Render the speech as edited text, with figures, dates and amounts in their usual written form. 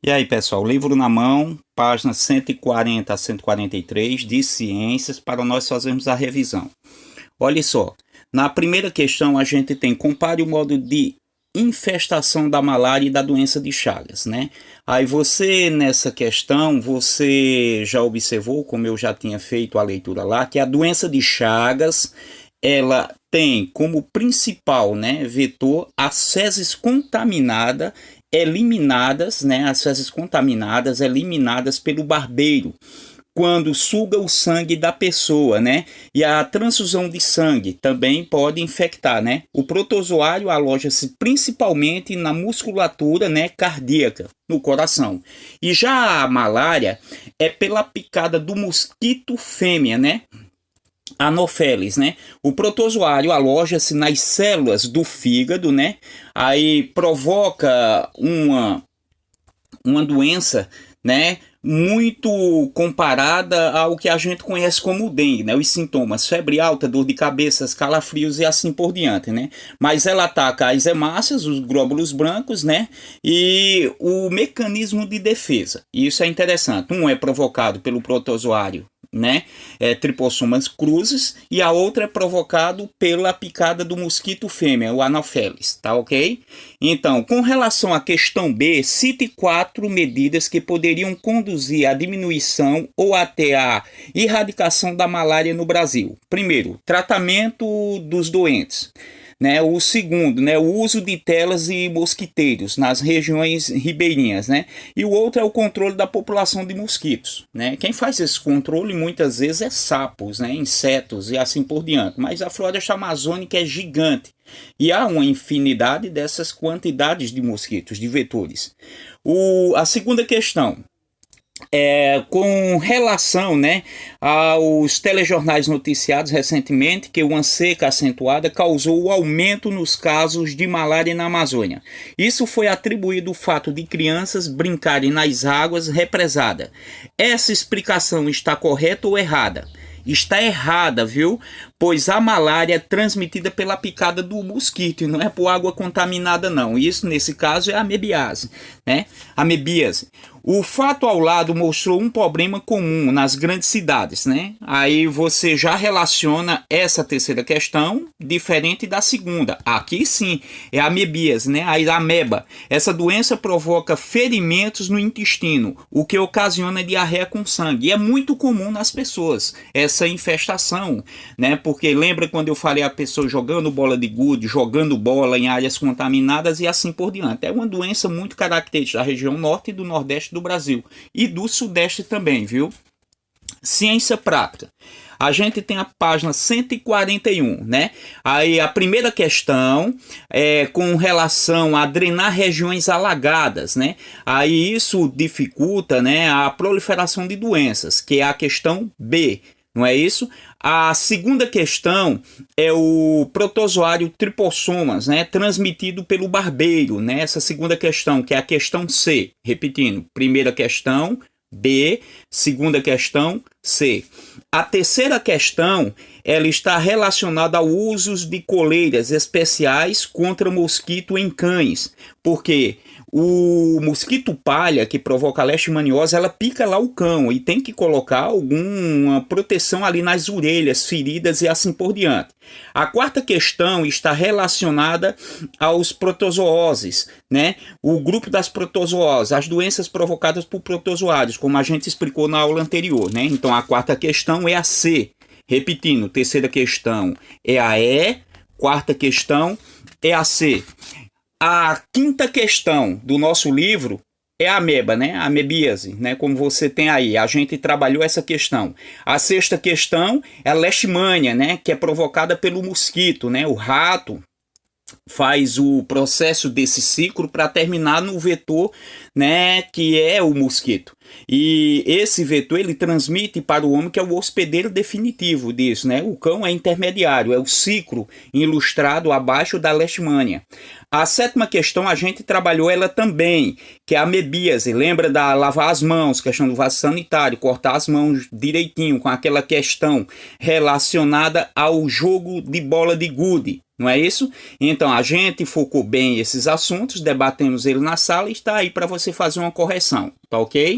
E aí, pessoal, livro na mão, páginas 140 a 143 de ciências, para nós fazermos a revisão. Olha só, na primeira questão a gente tem compare o modo de infestação da malária e da doença de Chagas, né? Aí você, nessa questão, você já observou, como eu já tinha feito a leitura lá, que a doença de Chagas, ela tem como principal, né, vetor as fezes contaminadas eliminadas, né, as fezes contaminadas eliminadas pelo barbeiro quando suga o sangue da pessoa, né? E a transfusão de sangue também pode infectar, né? O protozoário aloja-se principalmente na musculatura, né, cardíaca, no coração. E já a malária é pela picada do mosquito fêmea, né? Anopheles, né? O protozoário aloja-se nas células do fígado, né? Aí provoca uma doença, né, muito comparada ao que a gente conhece como dengue, né, os sintomas, febre alta, dor de cabeça, calafrios e assim por diante, né, mas ela ataca as hemácias, os glóbulos brancos, né, e o mecanismo de defesa, isso é interessante, um é provocado pelo protozoário, né, Trypanosomas cruzi, e a outra é provocado pela picada do mosquito fêmea, o Anopheles, tá ok? Então, com relação à questão B, cite 4 medidas que poderiam conduzir à diminuição ou até à erradicação da malária no Brasil. Primeiro, tratamento dos doentes. Né, o segundo, né, o uso de telas e mosquiteiros nas regiões ribeirinhas, né, e o outro é o controle da população de mosquitos, né. Quem faz esse controle muitas vezes é sapos, né, insetos e assim por diante, mas a floresta amazônica é gigante e há uma infinidade dessas quantidades de mosquitos, de vetores. A segunda questão, com relação, né, aos telejornais noticiados recentemente que uma seca acentuada causou o aumento nos casos de malária na Amazônia. Isso foi atribuído ao fato de crianças brincarem nas águas represadas. Essa explicação está correta ou errada? Está errada, viu? Pois a malária é transmitida pela picada do mosquito e não é por água contaminada, não. Isso, nesse caso, é a amebiase, né? Amebíase. O fato ao lado mostrou um problema comum nas grandes cidades, né? Aí você já relaciona essa terceira questão diferente da segunda. Aqui sim, é a amebíase, né? A ameba. Essa doença provoca ferimentos no intestino, o que ocasiona diarreia com sangue. E é muito comum nas pessoas essa infestação, né? Porque lembra quando eu falei a pessoa jogando bola de gude, jogando bola em áreas contaminadas e assim por diante. É uma doença muito característica da região norte e do nordeste do Brasil e do sudeste também, viu? Ciência prática. A gente tem a página 141, né? Aí a primeira questão é com relação a drenar regiões alagadas, né? Aí isso dificulta, né, a proliferação de doenças, que é a questão B, não é isso? A segunda questão é o protozoário Trypanosomas, né, transmitido pelo barbeiro, né? Essa segunda questão, que é a questão C. Repetindo, primeira questão, B, segunda questão, C. A terceira questão, ela está relacionada ao uso de coleiras especiais contra mosquito em cães, porque o mosquito palha, que provoca a leishmaniose, ela pica lá o cão e tem que colocar alguma proteção ali nas orelhas, feridas e assim por diante. A quarta questão está relacionada aos protozooses, né? O grupo das protozooses, as doenças provocadas por protozoários, como a gente explicou na aula anterior, né? Então a quarta questão é a C. Repetindo, terceira questão é a E, quarta questão é a C. A quinta questão do nosso livro é a ameba, né? A amebíase, né? Como você tem aí, a gente trabalhou essa questão. A sexta questão é a leishmania, né? Que é provocada pelo mosquito, né? O rato faz o processo desse ciclo para terminar no vetor, né, que é o mosquito. E esse vetor ele transmite para o homem, que é o hospedeiro definitivo disso, né? O cão é intermediário, é o ciclo ilustrado abaixo da leishmania. A sétima questão a gente trabalhou ela também, que é a amebíase. Lembra da lavar as mãos, questão do vaso sanitário, cortar as mãos direitinho, com aquela questão relacionada ao jogo de bola de gude. Não é isso? Então, a gente focou bem esses assuntos, debatemos ele na sala e está aí para você fazer uma correção, tá ok?